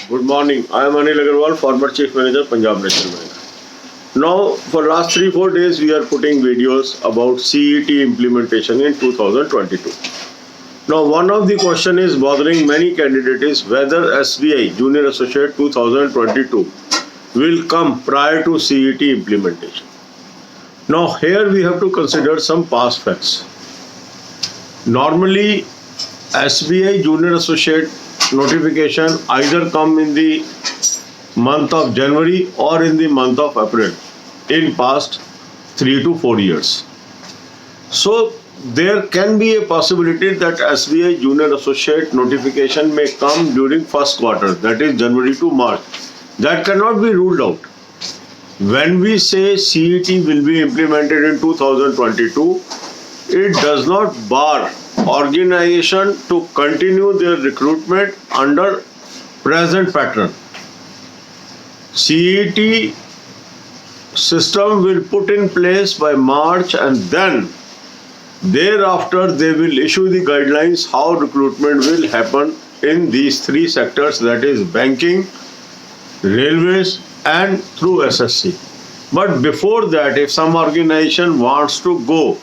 Good morning. I am Anil Agarwal, former Chief Manager, Punjab National Bank. Now, for last 3-4 days, we are putting videos about CET implementation in 2022. Now, one of the question is bothering many candidates is whether SBI Junior Associate 2022 will come prior to CET implementation. Now, here we have to consider some past facts. Normally, SBI Junior Associate notification either come in the month of January or in the month of April in past 3 to 4 years. So there can be a possibility that SBI Junior Associate notification may come during first quarter, that is January to March. That cannot be ruled out. When we say CET will be implemented in 2022, it does not bar organization to continue their recruitment under present pattern. CET system will put in place by March, and then thereafter they will issue the guidelines how recruitment will happen in these three sectors, that is banking, railways and through SSC. But before that, if some organization wants to go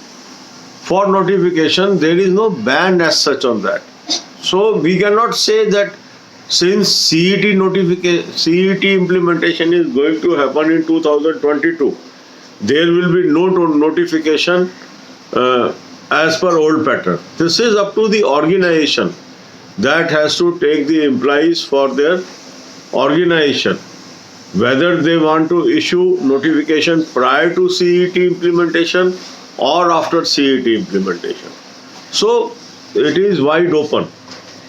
for notification, there is no ban as such on that. So we cannot say that since CET implementation is going to happen in 2022, there will be no notification as per old pattern. This is up to the organization that has to take the employees for their organization, whether they want to issue notification prior to CET implementation or after CET implementation. So it is wide open.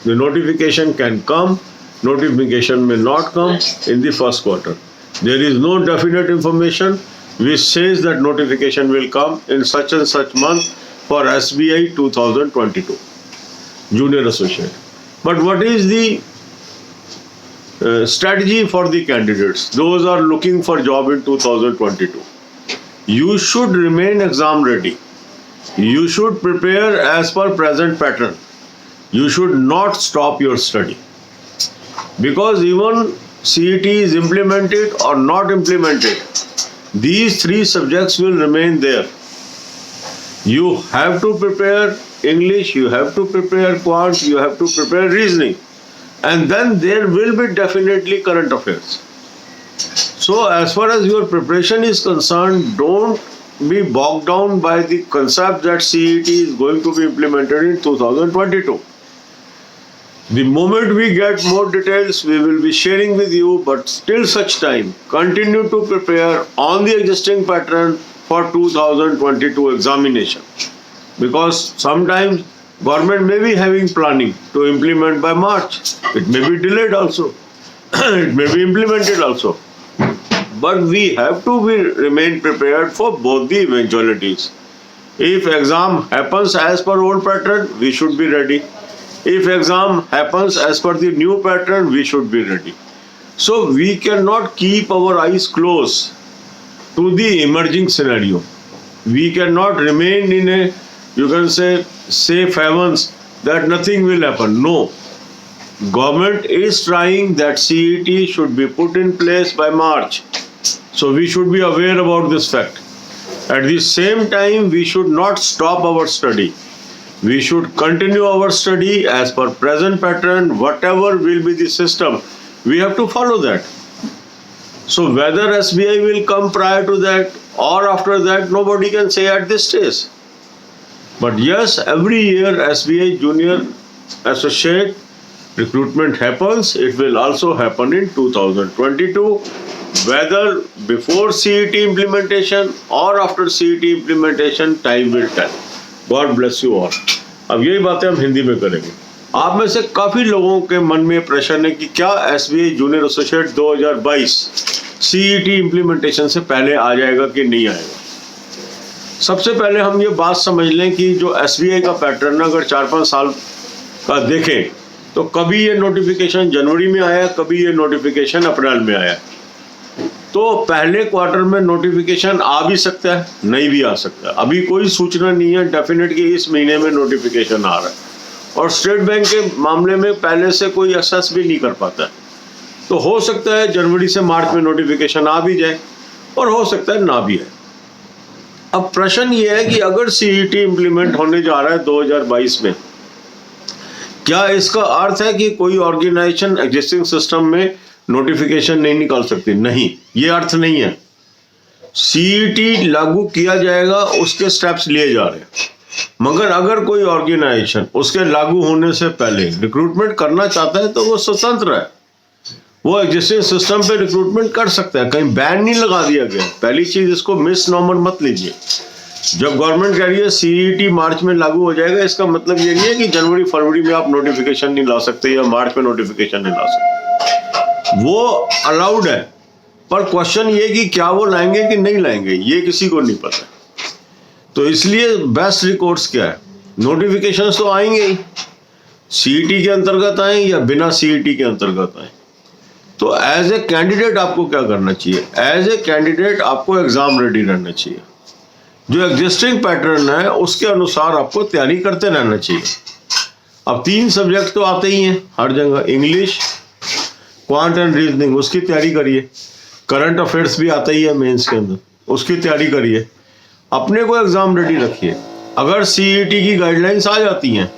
The notification can come, notification may not come in the first quarter. There is no definite information which says that notification will come in such and such month for SBI 2022 Junior Associate. But what is the strategy for the candidates, those are looking for job in 2022? You should remain exam ready. You should prepare as per present pattern. You should not stop your study. Because even CET is implemented or not implemented, these three subjects will remain there. You have to prepare English, you have to prepare quant, you have to prepare reasoning. And then there will be definitely current affairs. So as far as your preparation is concerned, don't be bogged down by the concept that CET is going to be implemented in 2022. The moment we get more details, we will be sharing with you, but till such time, continue to prepare on the existing pattern for 2022 examination. Because sometimes government may be having planning to implement by March. It may be delayed also. It may be implemented also. But we have to remain prepared for both the eventualities. If exam happens as per old pattern, we should be ready. If exam happens as per the new pattern, we should be ready. So we cannot keep our eyes closed to the emerging scenario. We cannot remain in a, you can say, safe havens that nothing will happen. No. Government is trying that CET should be put in place by March. So we should be aware about this fact. At the same time, we should not stop our study. We should continue our study as per present pattern. Whatever will be the system, we have to follow that. So whether SBI will come prior to that or after that, nobody can say at this stage. But yes, every year SBI Junior Associate recruitment happens. It will also happen in 2022. Whether before CET implementation or after CET implementation, time will tell. God bless you all. अब यही बातें हम हिंदी में करेंगे. आप में से काफ़ी लोगों के मन में प्रश्न है कि क्या SBI junior associate 2022 CET implementation से पहले आ जाएगा कि नहीं आएगा. सबसे पहले हम ये बात समझ लें कि जो SBI का पैटर्न अगर 4-5 साल का देखें तो कभी ये नोटिफिकेशन जनवरी में आया, कभी ये नोटिफिकेशन अप्रैल में आया. तो पहले क्वार्टर में नोटिफिकेशन आ भी सकता है, नहीं भी आ सकता है. अभी कोई सूचना नहीं है डेफिनेट कि इस महीने में नोटिफिकेशन आ रहा है. और स्टेट बैंक के मामले में पहले से कोई असेस भी नहीं कर पाता है. तो हो सकता है जनवरी से मार्च में नोटिफिकेशन आ भी जाए और हो सकता है ना भी आए। अब प्रश्न ये है कि अगर सीईटी इंप्लीमेंट होने जा रहा है 2022 में, क्या इसका अर्थ है कि कोई ऑर्गेनाइजेशन एग्जिस्टिंग सिस्टम में नोटिफिकेशन नहीं निकाल सकती? नहीं, ये अर्थ नहीं है। सीईटी लागू किया जाएगा, उसके स्टेप्स लिए जा रहे हैं, मगर अगर कोई ऑर्गेनाइजेशन उसके लागू होने से पहले रिक्रूटमेंट करना चाहता है तो वो स्वतंत्र है, वो एग्जिस्टिंग सिस्टम पे रिक्रूटमेंट कर सकता है, कहीं बैन नहीं लगा दिया गया। पहली चीज, इसको मिस नॉर्मल मत लीजिए। जब गवर्नमेंट कह रही है सीईटी मार्च में लागू हो जाएगा, इसका मतलब ये नहीं है कि जनवरी फरवरी में आप नोटिफिकेशन नहीं ला सकते या मार्च में नोटिफिकेशन नहीं ला सकते। वो अलाउड है, पर क्वेश्चन ये कि क्या वो लाएंगे कि नहीं लाएंगे, ये किसी को नहीं पता। तो इसलिए बेस्ट रिकॉर्ड्स क्या है, नोटिफिकेशन तो आएंगे ही, सीईटी के अंतर्गत आए या बिना सीईटी के अंतर्गत आए। तो एज ए कैंडिडेट आपको क्या करना चाहिए? एज ए कैंडिडेट आपको एग्जाम रेडी रहना चाहिए। जो एग्जिस्टिंग पैटर्न है उसके अनुसार आपको तैयारी करते रहना चाहिए। अब 3 सब्जेक्ट तो आते ही हैं हर जगह, इंग्लिश, क्वांट एंड रीजनिंग, उसकी तैयारी करिए। करंट अफेयर्स भी आता ही है मेंस के अंदर, उसकी तैयारी करिए। अपने को एग्जाम रेडी रखिए। अगर सीईटी की गाइडलाइंस आ जाती हैं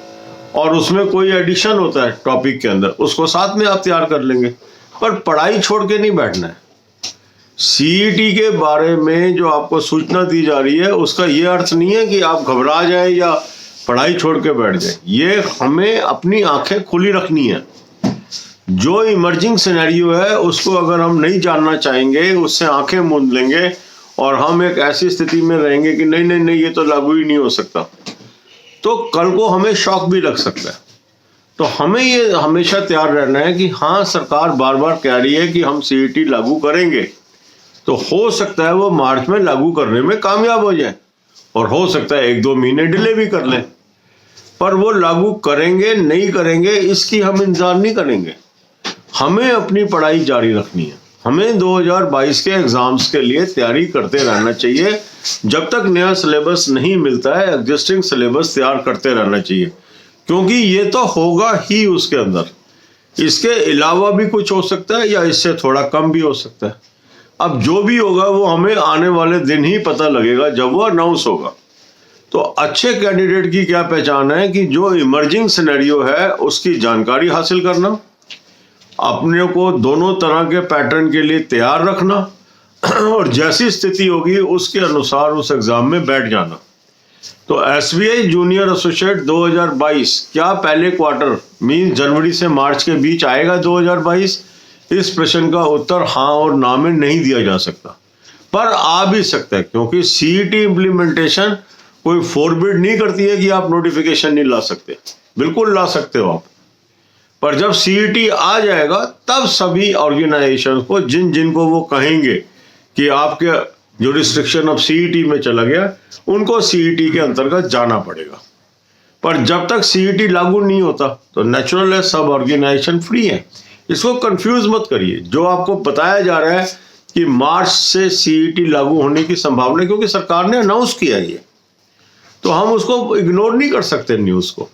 और उसमें कोई एडिशन होता है टॉपिक के अंदर, उसको साथ में आप तैयार कर लेंगे, पर पढ़ाई छोड़ के नहीं बैठना है। सीईटी के बारे में जो आपको सूचना दी जा रही है उसका ये अर्थ नहीं है कि आप घबरा जाए या पढ़ाई छोड़ के बैठ जाए। ये हमें अपनी आंखें खुली रखनी है। जो इमर्जिंग सिनेरियो है उसको अगर हम नहीं जानना चाहेंगे, उससे आंखें मूंद लेंगे और हम एक ऐसी स्थिति में रहेंगे कि नहीं नहीं नहीं ये तो लागू ही नहीं हो सकता, तो कल को हमें शॉक भी लग सकता है। तो हमें ये हमेशा तैयार रहना है कि हाँ, सरकार बार बार कह रही है कि हम सीईटी लागू करेंगे, तो हो सकता है वो मार्च में लागू करने में कामयाब हो जाए और हो सकता है 1-2 महीने डिले भी कर लें, पर वो लागू करेंगे नहीं करेंगे इसकी हम इंतजार नहीं करेंगे। हमें अपनी पढ़ाई जारी रखनी है। हमें 2022 के एग्जाम्स के लिए तैयारी करते रहना चाहिए। जब तक नया सिलेबस नहीं मिलता है, एग्जिस्टिंग सिलेबस तैयार करते रहना चाहिए, क्योंकि ये तो होगा ही उसके अंदर। इसके अलावा भी कुछ हो सकता है या इससे थोड़ा कम भी हो सकता है। अब जो भी होगा वो हमें आने वाले दिन ही पता लगेगा जब वो अनाउंस होगा। तो अच्छे कैंडिडेट की क्या पहचान है कि जो इमर्जिंग सिनेरियो है उसकी जानकारी हासिल करना, अपने को दोनों तरह के पैटर्न के लिए तैयार रखना और जैसी स्थिति होगी उसके अनुसार उस एग्जाम में बैठ जाना। तो एसबीआई जूनियर एसोसिएट 2022 क्या पहले क्वार्टर मीन जनवरी से मार्च के बीच आएगा 2022? इस प्रश्न का उत्तर हाँ और ना में नहीं दिया जा सकता, पर आ भी सकता है, क्योंकि सीईटी इंप्लीमेंटेशन कोई फोरबिड नहीं करती है कि आप नोटिफिकेशन नहीं ला सकते। बिल्कुल ला सकते हो आप, पर जब सीईटी आ जाएगा तब सभी ऑर्गेनाइजेशन को जिनको वो कहेंगे कि आपके जो रिस्ट्रिक्शन अब सीईटी में चला गया, उनको सीईटी के अंतर्गत जाना पड़ेगा। पर जब तक सीईटी लागू नहीं होता तो नेचुरल है सब ऑर्गेनाइजेशन फ्री है। इसको कंफ्यूज मत करिए। जो आपको बताया जा रहा है कि मार्च से सीईटी लागू होने की संभावना, क्योंकि सरकार ने अनाउंस किया ये, तो हम उसको इग्नोर नहीं कर सकते न्यूज को।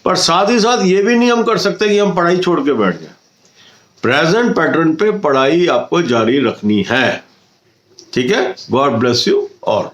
पर साथ ही साथ ये भी नहीं हम कर सकते कि हम पढ़ाई छोड़ के बैठ जाए। प्रेजेंट पैटर्न पे पढ़ाई आपको जारी रखनी है। ठीक है, गॉड ब्लेस यू ऑल।